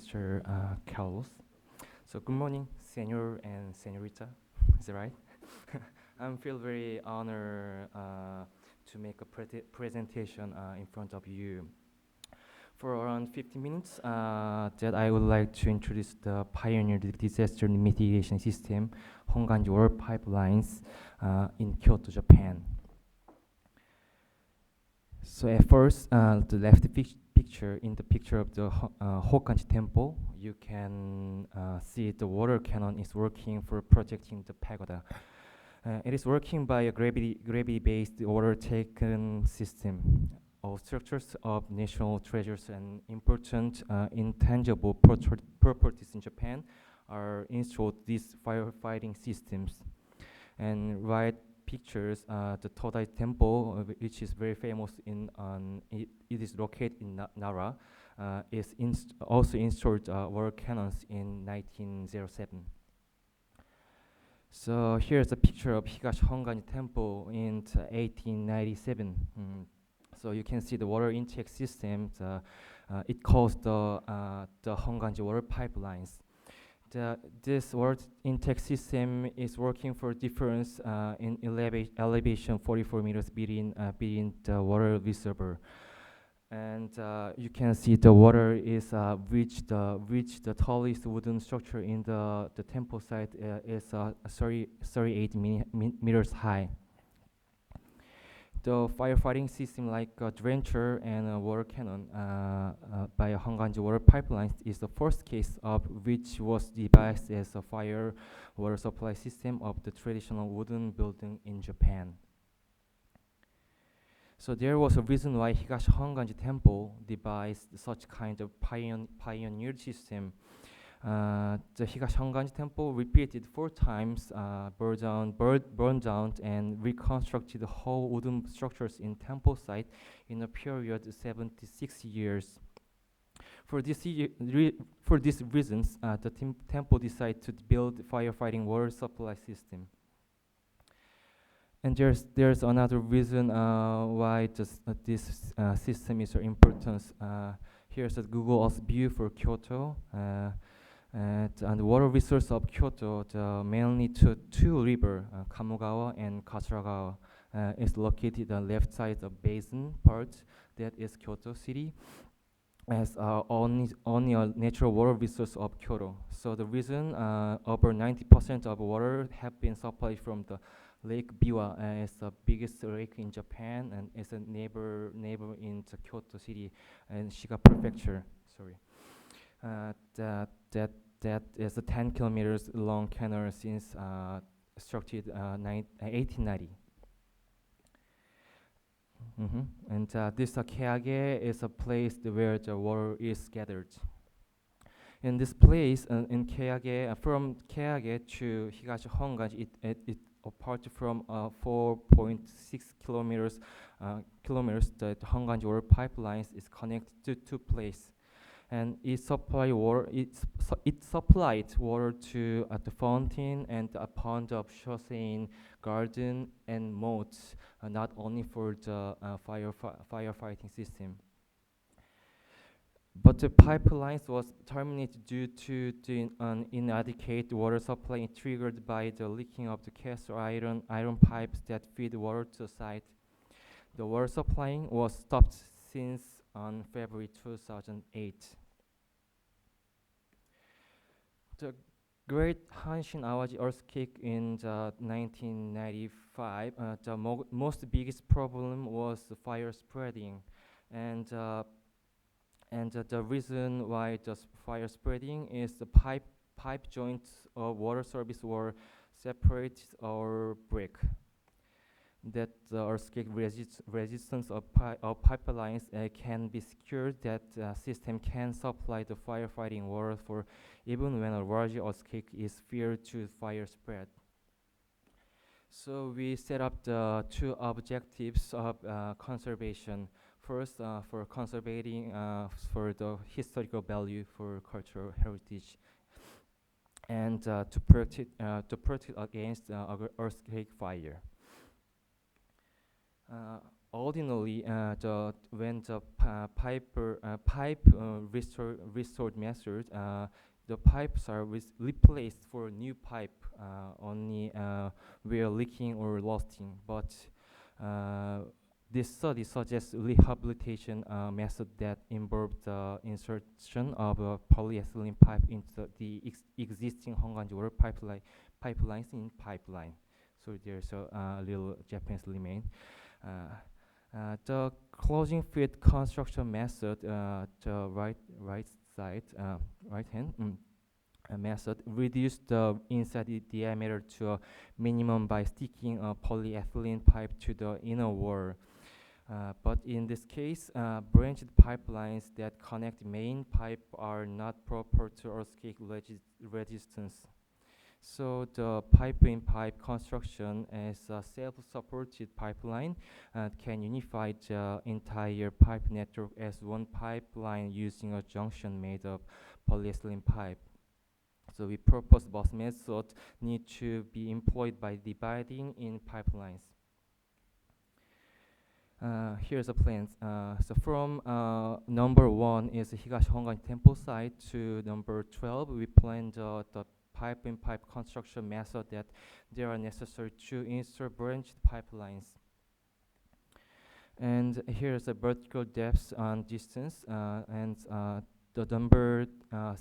Mr. Carlos. So good morning, Senor and Senorita. Is that right? I feel very honored to make a presentation in front of you. For around 50 minutes, that I would like to introduce the pioneer disaster mitigation system, Honganji Water Pipelines, in Kyoto, Japan. So at first, the left picture, in the picture of the Honganji Temple, you can see the water cannon is working for protecting the pagoda. It is working by a gravity-based water taken system. All structures of national treasures and important intangible properties in Japan are installed these firefighting systems. And right pictures, the Todai Temple, which is very famous it is located in Nara, is also installed water cannons in 1907. So here's a picture of Higashi Honganji Temple in 1897. So you can see the water intake system. It calls the Honganji water pipelines. This water intake system is working for difference in elevation 44 meters between the water reservoir. And you can see the water is reach the tallest wooden structure in the temple site is 38 meters high. The firefighting system like trencher and water cannon by Honganji water pipelines is the first case of which was devised as a fire water supply system of the traditional wooden building in Japan. So there was a reason why Higashi Honganji Temple devised such kind of pioneered system. The Higashi Honganji Temple repeated 4 times, burned down and reconstructed whole wooden structures in temple site in a period of 76 years. For these reasons, the temple decided to build firefighting water supply system. And there's another reason why this system is so important. Here's a Google Earth view for Kyoto. And the water resource of Kyoto, mainly two rivers, Kamogawa and Kasaragawa, is located on the left side of basin part. That is Kyoto City, as only a natural water resource of Kyoto. So the reason over 90% of water have been supplied from the Lake Biwa is the biggest lake in Japan and is a neighbor in the Kyoto City and Shiga Prefecture. Sorry, that is a 10 kilometers long canal since structured 1890. And this Keage is a place where the water is gathered. In this place, in Keage, from Keage to Higashi Honganji, it apart from 4.6 kilometers, the Honganji water pipelines is connected to 2 places, and it supplied water. It supplied water to the fountain and a pond of Shosein garden and moats, not only for the firefighting system. But the pipelines was terminated due to the inadequate water supply triggered by the leaking of the cast iron pipes that feed water to the site. The water supplying was stopped since on February 2008. The Great Hanshin Awaji earthquake in 1995, the most biggest problem was the fire spreading, and the reason why the fire spreading is the pipe joints of water service were separated or break. That the earthquake resistance of pipelines can be secured. That system can supply the firefighting water for even when a large earthquake is feared to fire spread. So we set up the 2 objectives of conservation. First, for conserving for the historical value for cultural heritage, and to protect against earthquake fire. Ordinarily, when the restored method, the pipes are replaced for a new pipe only where leaking or rusting. But uh, this study suggests rehabilitation method that involve the insertion of a polyethylene pipe into the existing Honganji water pipelines in pipeline. So there's a little Japanese remain. Uh, the closing fit construction method, the right side, right hand method, reduce the inside diameter to a minimum by sticking a polyethylene pipe to the inner wall. But in this case, branched pipelines that connect main pipe are not proper to earthquake resistance. So the pipe-in-pipe construction as a self-supported pipeline can unify the entire pipe network as one pipeline using a junction made of polyethylene pipe. So we propose both methods need to be employed by dividing in pipelines. Here's a plan. So from number 1 is Higashi Hongan Temple site to number 12, we plan the pipe-in-pipe construction method that they are necessary to insert branched pipelines. And here's the vertical depth and distance, and the number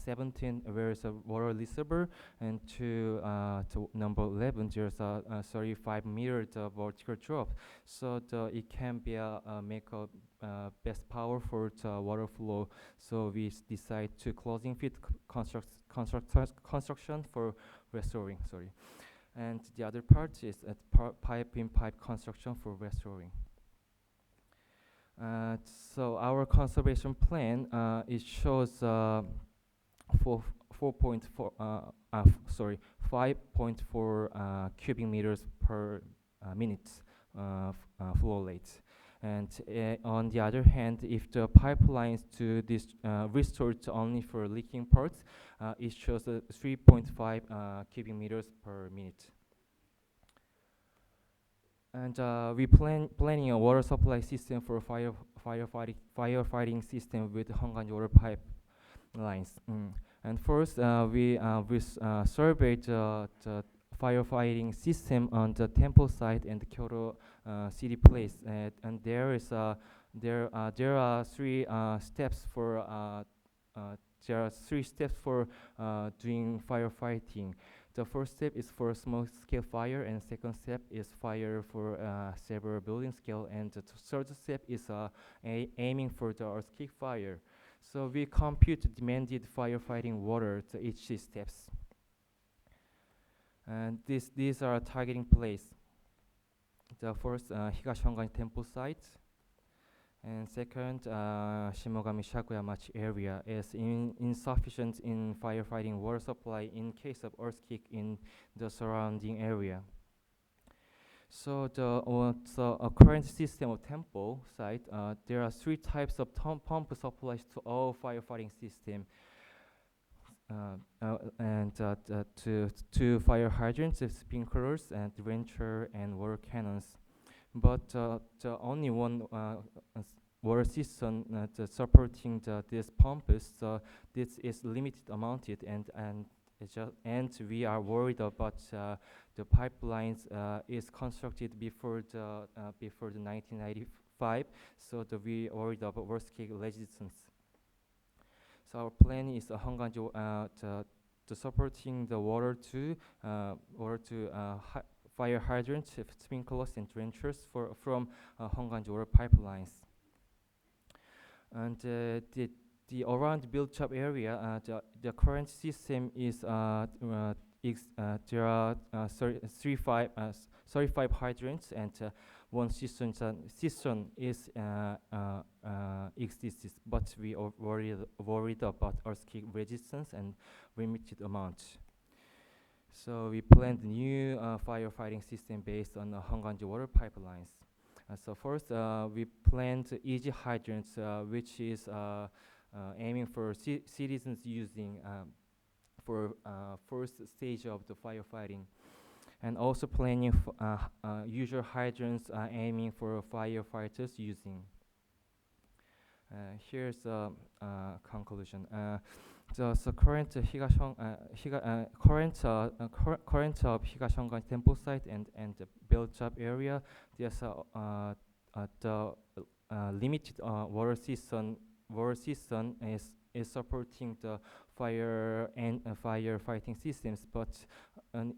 17 where is a water reservoir, and to number 11 there's a 35 meter the vertical drop, so it can be make a best power for the water flow. So we decide to closing fit construction for restoring. Sorry, and the other part is at pipe in pipe construction for restoring. So our conservation plan it shows 4.4 sorry 5.4 cubic meters per minute flow rate. And on the other hand, if the pipelines to this restored only for leaking parts, it shows 3.5 cubic meters per minute. And we planning a water supply system for firefighting system with Honganji water pipelines. And first, we surveyed the firefighting system on the temple site and the Kyoto city place, and there are three steps for doing firefighting. The first step is for small scale fire, and second step is fire for several building scale, and the third step is aiming for the earthquake fire. So we compute demanded firefighting water to each steps. And these are targeting place. The first Higashi Hongan temple site, and second Shimogami Shakuyamachi area is insufficient in firefighting water supply in case of earthquake in the surrounding area. So the current system of temple site, there are three types of pump supplies to all firefighting system. And two fire hydrants, sprinklers, and drencher and water cannons. But the only one water system supporting this pump is this is limited amounted, and we are worried about the pipelines is constructed before the 1995, so we worried about worst case resistance. So our plan is Honganji to supporting the water to fire hydrants, sprinklers, and drenchers from Honganji water pipelines. And the around built-up area, the current system is there are 35 hydrants, and one cistern is exists, but we are worried about earthquake resistance and limited amount. So we planned new firefighting system based on Honganji water pipelines. So first, we planned easy hydrants, which is aiming for citizens using for first stage of the firefighting. and also planning usual hydrants aiming for firefighters using. Here's the conclusion. So current current of Higashongan temple site and the built up area, there's the limited water season is supporting the firefighting systems, but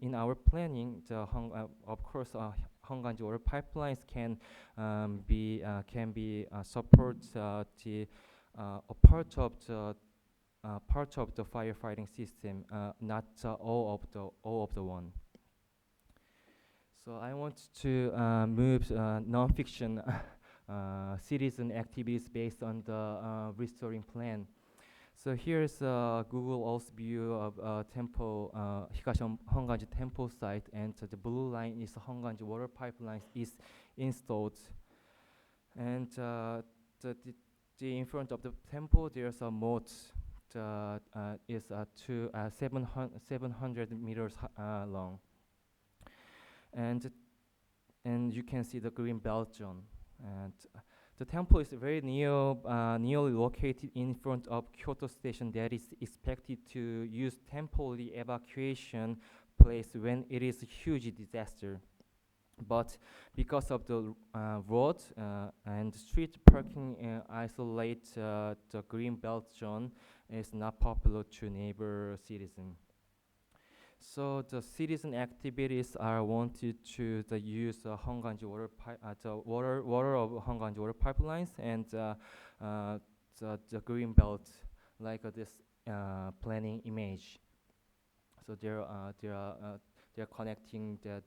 in our planning, of course, Honganji water pipelines can be support the part of the firefighting system, not all of the one. So I want to move non-fiction citizen activities based on the restoring plan. So here's Google Earth view of temple, Higashon Honganji temple site, and the blue line is Honganji water pipelines is installed. And the in front of the temple, there's a moat is 700 meters long, and you can see the green belt zone. And the temple is very nearly located in front of Kyoto station that is expected to use temporary evacuation place when it is a huge disaster. But because of the road and street parking isolate the green belt zone is not popular to neighbor citizens. So the citizen activities are wanted to the use of Honganji water of Honganji water pipelines and the green belt, like this planning image. So they're connecting the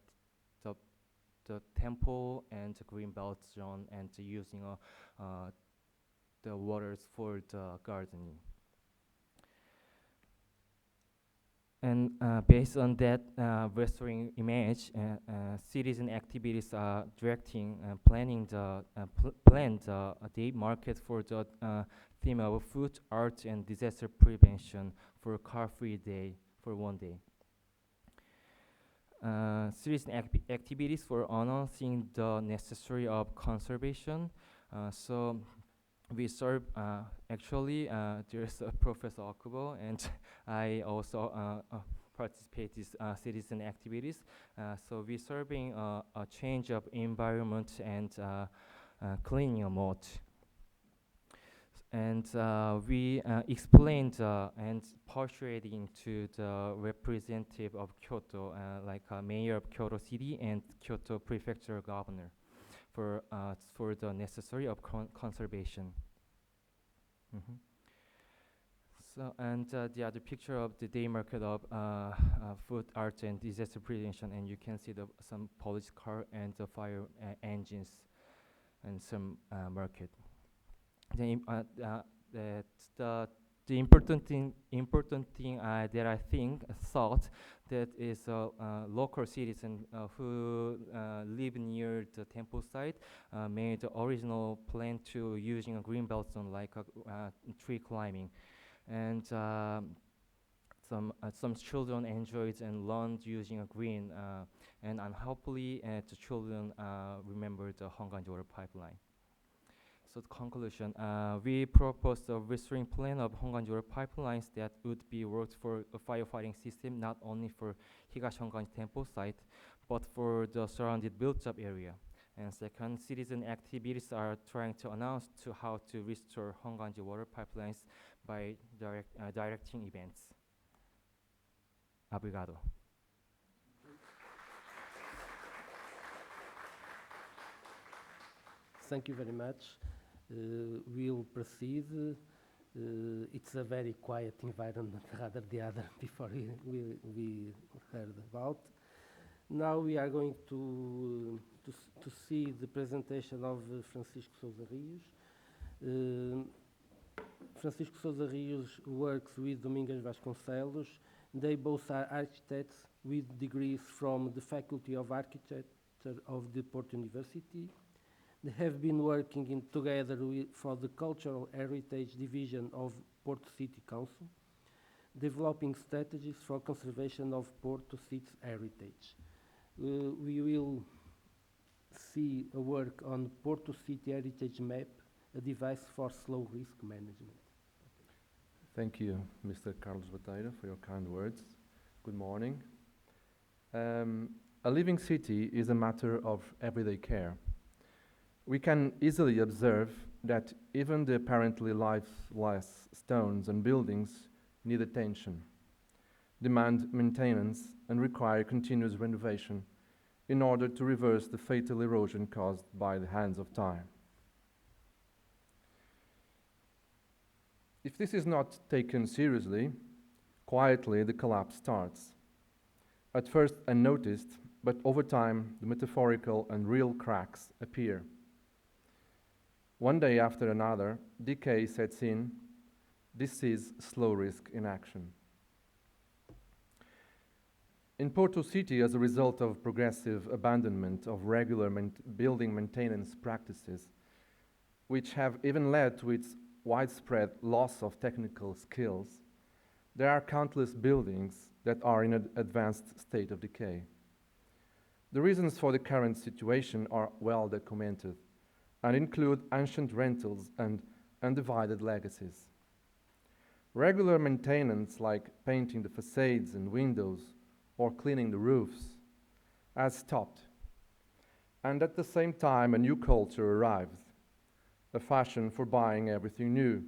temple and the green belt zone and using the waters for the gardening. And based on that restoring image, citizen activities are directing and planning plan the day market for the theme of food, art, and disaster prevention for car-free day for one day. Citizen activities for announcing the necessary of conservation. So we serve actually there's a Professor Okubo, and I also participate in citizen activities. So we're serving a change of environment and cleaning a moat. And we explained and persuading to the representative of Kyoto, like mayor of Kyoto City and Kyoto Prefecture governor, for the necessary of conservation. So and the other picture of the day market of food, art, and disaster prevention, and you can see some police car and the fire engines and some market. The important thing that I thought that is local citizen who live near the temple site made the original plan to using a green belt zone like tree climbing, and some children enjoyed and learned using a green, and hopefully the children remember the Honganji water pipeline. So the conclusion, we proposed a restoring plan of Honganji water pipelines that would be worked for a firefighting system not only for Higashi Honganji temple site, but for the surrounded built-up area. And second, citizen activities are trying to announce to how to restore Honganji water pipelines by directing events. Obrigado. Thank you very much. We'll proceed. It's a very quiet environment, rather the other before we heard about. Now we are going to see the presentation of Francisco Sousa Rios. Francisco Sousa Rios works with Domingos Vasconcelos. They both are architects with degrees from the Faculty of Architecture of the Porto University. They have been working together for the Cultural Heritage Division of Porto City Council, developing strategies for conservation of Porto City's heritage. We will see a work on Porto City Heritage Map, a device for slow risk management. Thank you, Mr. Carlos Bateira, for your kind words. Good morning. A living city is a matter of everyday care. We can easily observe that even the apparently lifeless stones and buildings need attention, demand maintenance, and require continuous renovation in order to reverse the fatal erosion caused by the hands of time. If this is not taken seriously, quietly the collapse starts. At first unnoticed, but over time the metaphorical and real cracks appear. One day after another, decay sets in. This is slow risk in action. In Porto City, as a result of progressive abandonment of regular building maintenance practices, which have even led to its widespread loss of technical skills, there are countless buildings that are in an advanced state of decay. The reasons for the current situation are well documented and include ancient rentals and undivided legacies. Regular maintenance, like painting the facades and windows or cleaning the roofs, has stopped. And at the same time, a new culture arrived, a fashion for buying everything new,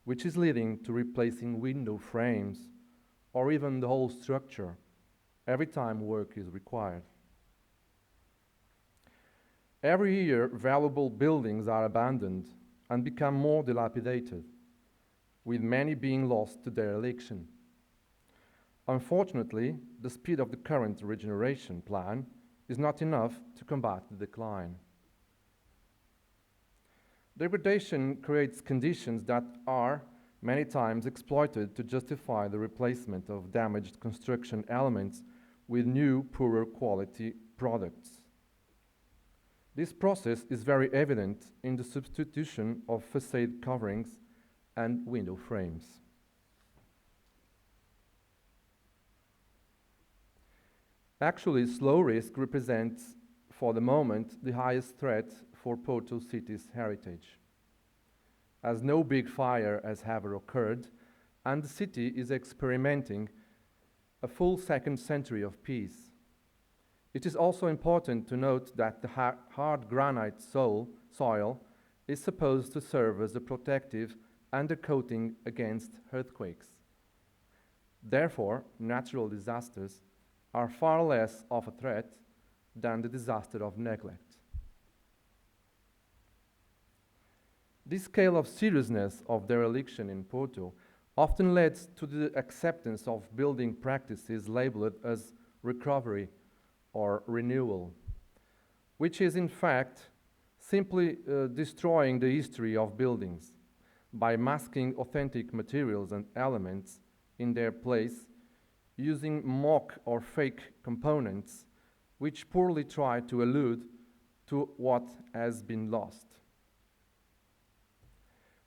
which is leading to replacing window frames or even the whole structure every time work is required. Every year, valuable buildings are abandoned and become more dilapidated, with many being lost to dereliction. Unfortunately, the speed of the current regeneration plan is not enough to combat the decline. Degradation creates conditions that are many times exploited to justify the replacement of damaged construction elements with new, poorer quality products. This process is very evident in the substitution of facade coverings and window frames. Actually, slow risk represents, for the moment, the highest threat for Porto City's heritage, as no big fire has ever occurred, and the city is experimenting a full second century of peace. It is also important to note that the hard granite soil is supposed to serve as a protective undercoating against earthquakes. Therefore, natural disasters are far less of a threat than the disaster of neglect. This scale of seriousness of dereliction in Porto often leads to the acceptance of building practices labeled as recovery or renewal, which is in fact simply destroying the history of buildings by masking authentic materials and elements in their place, using mock or fake components which poorly try to allude to what has been lost.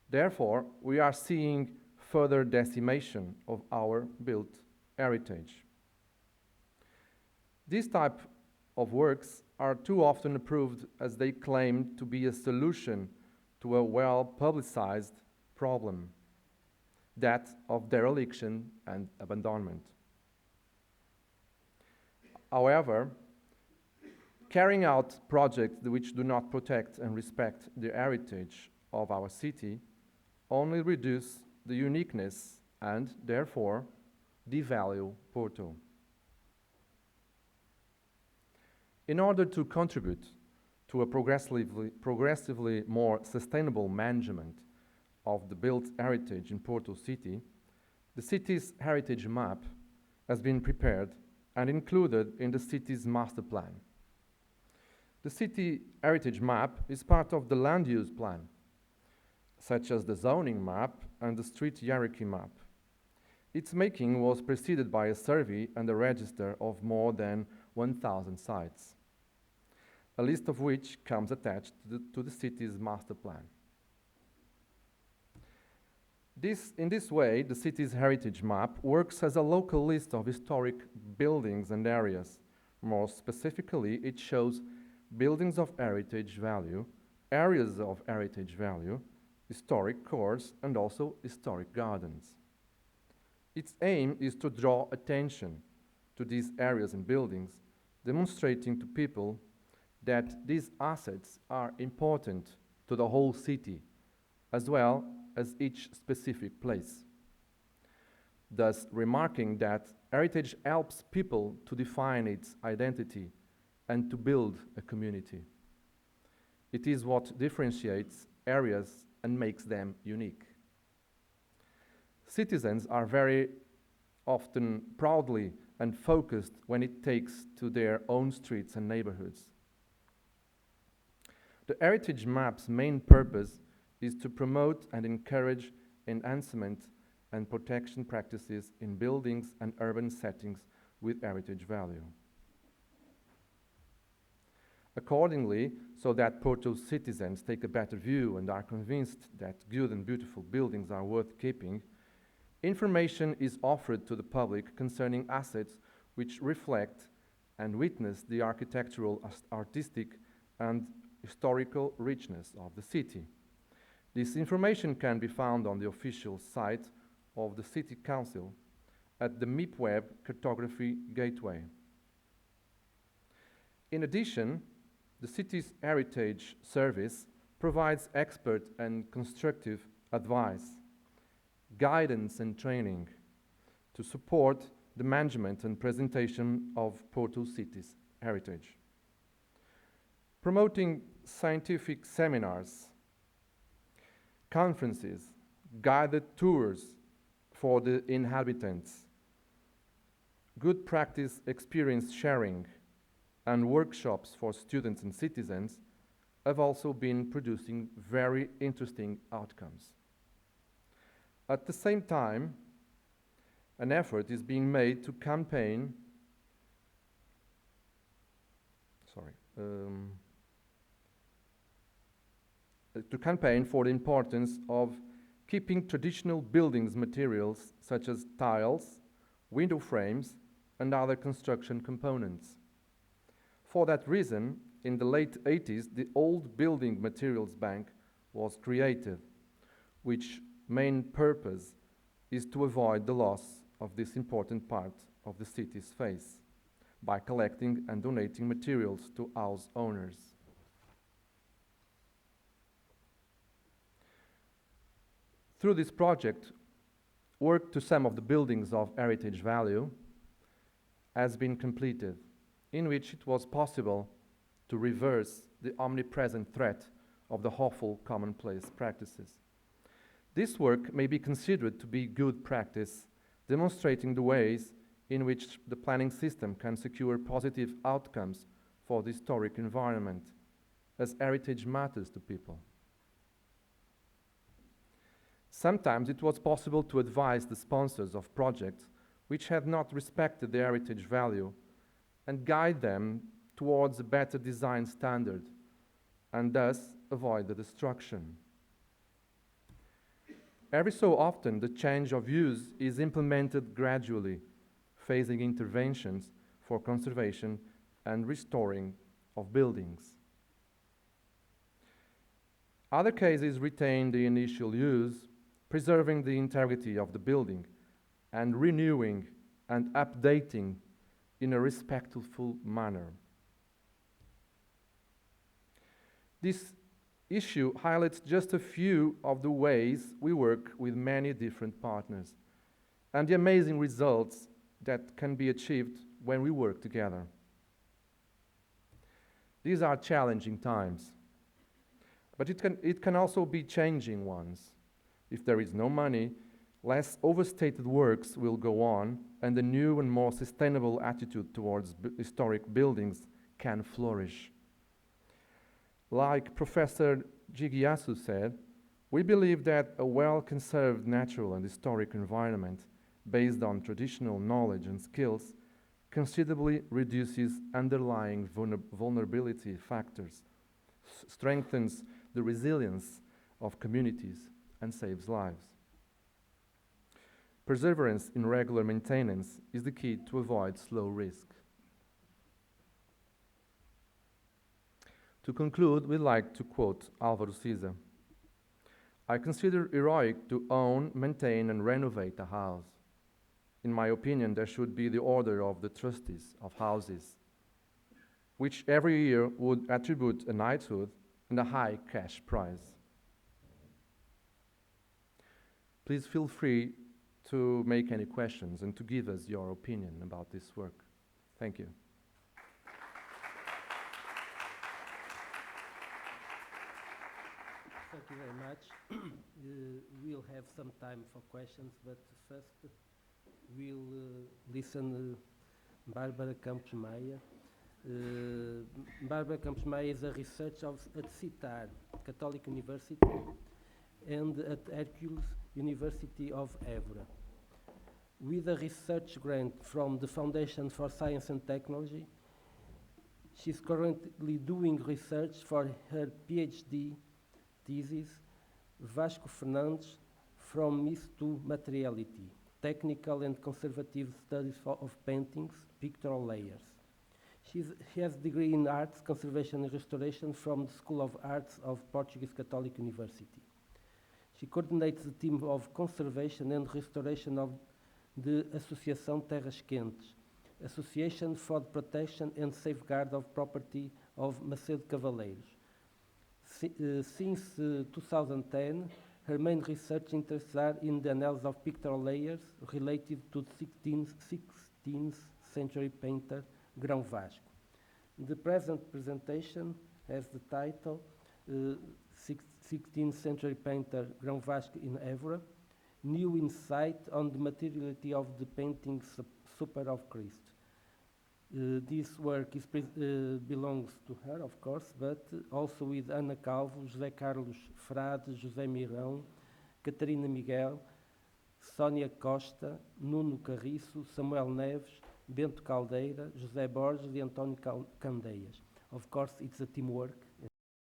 Therefore, we are seeing further decimation of our built heritage. These type of works are too often approved as they claim to be a solution to a well-publicized problem, that of dereliction and abandonment. However, carrying out projects which do not protect and respect the heritage of our city only reduce the uniqueness and, therefore, devalue Porto. In order to contribute to a progressively more sustainable management of the built heritage in Porto City, the city's heritage map has been prepared and included in the city's master plan. The city heritage map is part of the land use plan, such as the zoning map and the street hierarchy map. Its making was preceded by a survey and a register of more than 1,000 sites, a list of which comes attached to the city's master plan. In this way, the city's heritage map works as a local list of historic buildings and areas, More specifically, it shows buildings of heritage value, areas of heritage value, historic cores, and also historic gardens. Its aim is to draw attention to these areas and buildings, demonstrating to people that these assets are important to the whole city, as well as each specific place. Thus, remarking that heritage helps people to define its identity and to build a community. It is what differentiates areas and makes them unique. Citizens are very often proudly and focused when it takes to their own streets and neighborhoods. The Heritage Map's main purpose is to promote and encourage enhancement and protection practices in buildings and urban settings with heritage value. Accordingly, so that Porto's citizens take a better view and are convinced that good and beautiful buildings are worth keeping, information is offered to the public concerning assets which reflect and witness the architectural, artistic, and historical richness of the city. This information can be found on the official site of the City Council at the MIPWeb Cartography Gateway. In addition, the city's Heritage Service provides expert and constructive advice, guidance and training to support the management and presentation of Porto City's heritage. Promoting scientific seminars, conferences, guided tours for the inhabitants, good practice experience sharing, and workshops for students and citizens have also been producing very interesting outcomes. At the same time, an effort is being made to campaign for the importance of keeping traditional buildings materials such as tiles, window frames, and other construction components. For that reason, in the late 80s, the Old Building Materials Bank was created, which main purpose is to avoid the loss of this important part of the city's face by collecting and donating materials to house owners. Through this project, work to some of the buildings of heritage value has been completed, in which it was possible to reverse the omnipresent threat of the awful commonplace practices. This work may be considered to be good practice, demonstrating the ways in which the planning system can secure positive outcomes for the historic environment, as heritage matters to people. Sometimes it was possible to advise the sponsors of projects which had not respected the heritage value and guide them towards a better design standard and thus avoid the destruction. Every so often, the change of use is implemented gradually, phasing interventions for conservation and restoring of buildings. Other cases retain the initial use, preserving the integrity of the building and renewing and updating in a respectful manner. This issue highlights just a few of the ways we work with many different partners and the amazing results that can be achieved when we work together. These are challenging times, but it can also be changing ones. If there is no money, less overstated works will go on, and a new and more sustainable attitude towards historic buildings can flourish. Like Professor Jigiyasu said, we believe that a well-conserved natural and historic environment based on traditional knowledge and skills considerably reduces underlying vulnerability factors, strengthens the resilience of communities, and saves lives. Perseverance in regular maintenance is the key to avoid slow risk. To conclude, we'd like to quote Álvaro Siza. I consider heroic to own, maintain, and renovate a house. In my opinion, there should be the order of the trustees of houses, which every year would attribute a knighthood and a high cash prize. Please feel free to make any questions and to give us your opinion about this work. Thank you. Thank you very much. We'll have some time for questions, but first we'll listen Bárbara Campos Maia. Bárbara Campos Maia is a researcher at CITAR, Catholic University, and at Hercules University of Évora. With a research grant from the Foundation for Science and Technology, she's currently doing research for her PhD thesis, Vasco Fernandes, From Myth to Materiality, Technical and Conservative Studies of Paintings, Pictorial Layers. She has a degree in Arts, Conservation and Restoration from the School of Arts of Portuguese Catholic University. She coordinates the team of conservation and restoration of the Associação Terras Quentes, Association for the Protection and Safeguard of Property of Macedo Cavaleiros. Since 2010, her main research interests are in the analysis of pictorial layers related to the 16th century painter Grão Vasco. The present presentation has the title 16th century painter Grão Vasco in Évora, New Insight on the Materiality of the Painting Supper of Christ. This work belongs to her, of course, but also with Ana Calvo, José Carlos Frade, José Mirão, Catarina Miguel, Sónia Costa, Nuno Carriço, Samuel Neves, Bento Caldeira, José Borges e António Candeias. Of course, it's a teamwork.